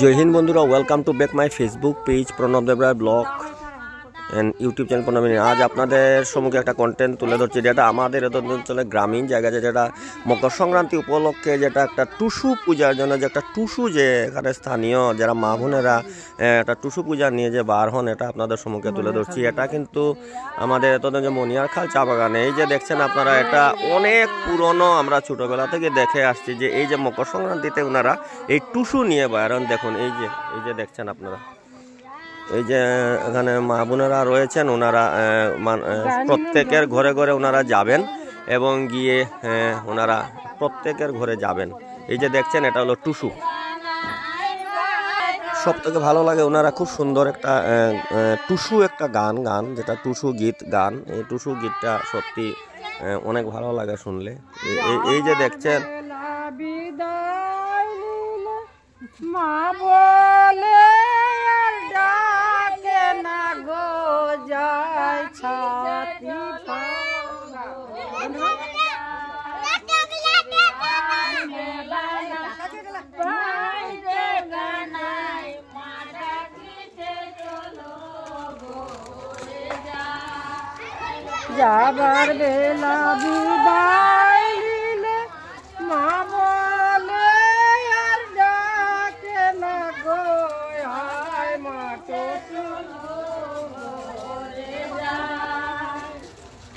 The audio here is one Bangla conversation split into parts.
জয় হিন্দ বন্ধুরা, welcome to back my Facebook page Pranab Debroy blog and YouTube channel Pranab. আজ আপনাদের সম্মুখে একটা কন্টেন্ট তুলে ধরছি, যেটা আমাদের এত অঞ্চলে গ্রামীণ জায়গায় যেটা মকর সংক্রান্তি উপলক্ষে যেটা একটা টুসু পূজার জন্য যে একটা টুসু যে এখানে স্থানীয় যারা মা বোনেরা একটা টুসু পূজা নিয়ে যে বার হন, এটা আপনাদের সম্মুখে তুলে ধরছি। এটা কিন্তু আমাদের এত যে মনিয়ারখাল চা বাগানে এই যে দেখছেন আপনারা, এটা অনেক পুরনো, আমরা ছোটোবেলা থেকে দেখে আসছি যে এই যে মকর সংক্রান্তিতে ওনারা এই টুসু নিয়ে বাইরন। দেখুন এই যে দেখছেন আপনারা, এই যে এখানে মা বোনেরা রয়েছেন, ওনারা প্রত্যেকের ঘরে ঘরে ওনারা যাবেন এবং গিয়ে ওনারা প্রত্যেকের ঘরে যাবেন। এই যে দেখছেন এটা হলো টুসু। সব থেকে ভালো লাগে ওনারা খুব সুন্দর একটা টুসু একটা গান যেটা টুসু গীত গান। এই টুসু গীতটা সত্যি অনেক ভালো লাগে শুনলে। এই যে দেখছেন মা বলে ডাকে না গো যায় ছাতি যাবার বেলা বিদায় নিলে মা বলে আর ডাকে না গো হায় মা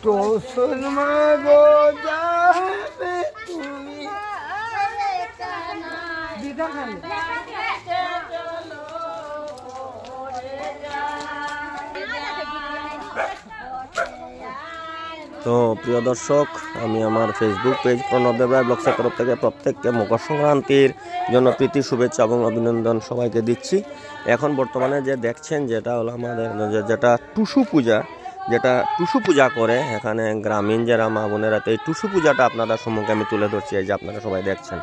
টুসুর মা গো যাবে তুমি দিদা খালি। তো প্রিয় দর্শক, আমি আমার ফেসবুক পেজ প্রণব দেবরায় ব্লগসের তরফ থেকে প্রত্যেককে মকর সংক্রান্তির জন্য প্রীতি শুভেচ্ছা এবং অভিনন্দন সবাইকে দিচ্ছি। এখন বর্তমানে যে দেখছেন যেটা হলো আমাদের যেটা টুসু পূজা, যেটা টুসু পূজা করে এখানে গ্রামীণ যারা মা বোনেরা, এই টুসু পূজাটা আপনাদের সম্মুখে আমি তুলে ধরছি। এই যে আপনারা সবাই দেখছেন।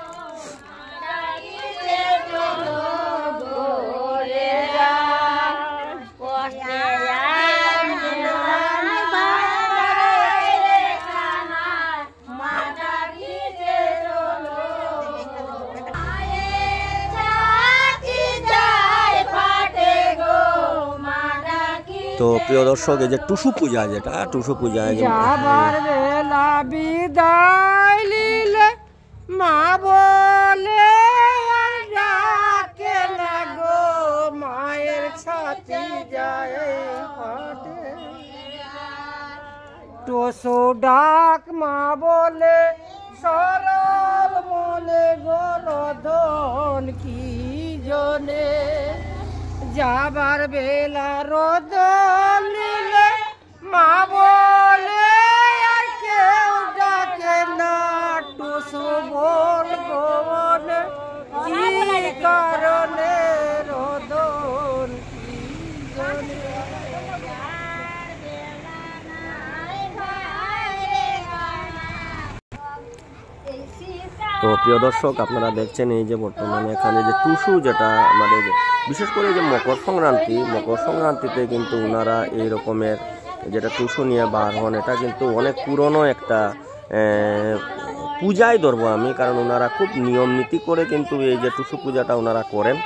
তো প্রিয় দর্শক, এই যে টুসু পূজা, যেটা টুসু পূজা যাবার বেলা বিদায় নিলে মা বলে ডাকে না গো মায়ের ছাতি যায় ফাটে। টুসু ডাক মা বলে সরল মনে গলধন কি জনে। যাবার বেলা রোদ নিলে মা বলে আর কেউ ডাকে না টুসু বলবো কি কারণে রোদন কি জনে। তো প্রিয় দর্শক, আপনারা দেখছেন এই যে বর্তমানে এখানে যে টুসু, যেটা আমাদের বিশেষ করে যে মকর সংক্রান্তিতে কিন্তু ওনারা এই রকমের যেটা টুসু নিয়ে বার হন, এটা কিন্তু অনেক পুরনো একটা পূজাই ধরবো আমি, কারণ ওনারা খুব নিয়ম নীতি করে কিন্তু এই যে টুসু পূজাটা ওনারা করেন,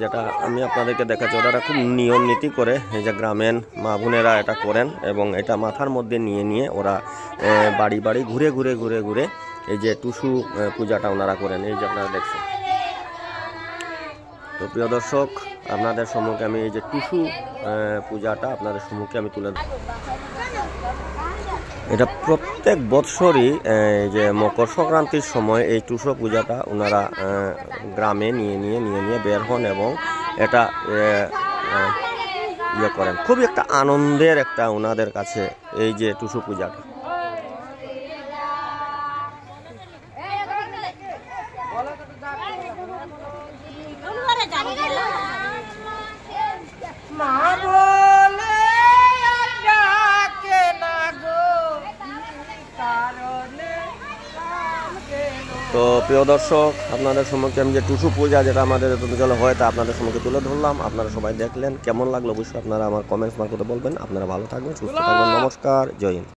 যেটা আমি আপনাদেরকে দেখাচ্ছি। ওনারা খুব নিয়ম নীতি করে এই যে গ্রামের মা বোনেরা এটা করেন এবং এটা মাথার মধ্যে নিয়ে ওরা বাড়ি বাড়ি ঘুরে এই যে টুসু পূজাটা ওনারা করেন। এই যে আপনারা দেখছেন। তো প্রিয় দর্শক, আপনাদের সম্মুখে আমি এই যে টুসু পূজাটা আপনাদের সম্মুখে আমি তুলে ধরি। এটা প্রত্যেক বৎসরই এই যে মকর সংক্রান্তির সময় এই টুসু পূজাটা ওনারা গ্রামে নিয়ে বের হন এবং এটা ইয়ে করেন। খুবই একটা আনন্দের একটা ওনাদের কাছে এই যে টুসু পূজাটা। তো প্রিয় দর্শক, আপনাদের সম্মুখে আমি যে টুসু পূজা যেটা আমাদের অঞ্চলে হয় তা আপনাদের সম্মুখে তুলে ধরলাম। আপনারা সবাই দেখলেন, কেমন লাগলো অবশ্যই আপনারা আমার কমেন্টস মারফতে বলবেন। আপনারা ভালো থাকবেন, সুস্থ থাকবেন। নমস্কার, জয় হিন্দ।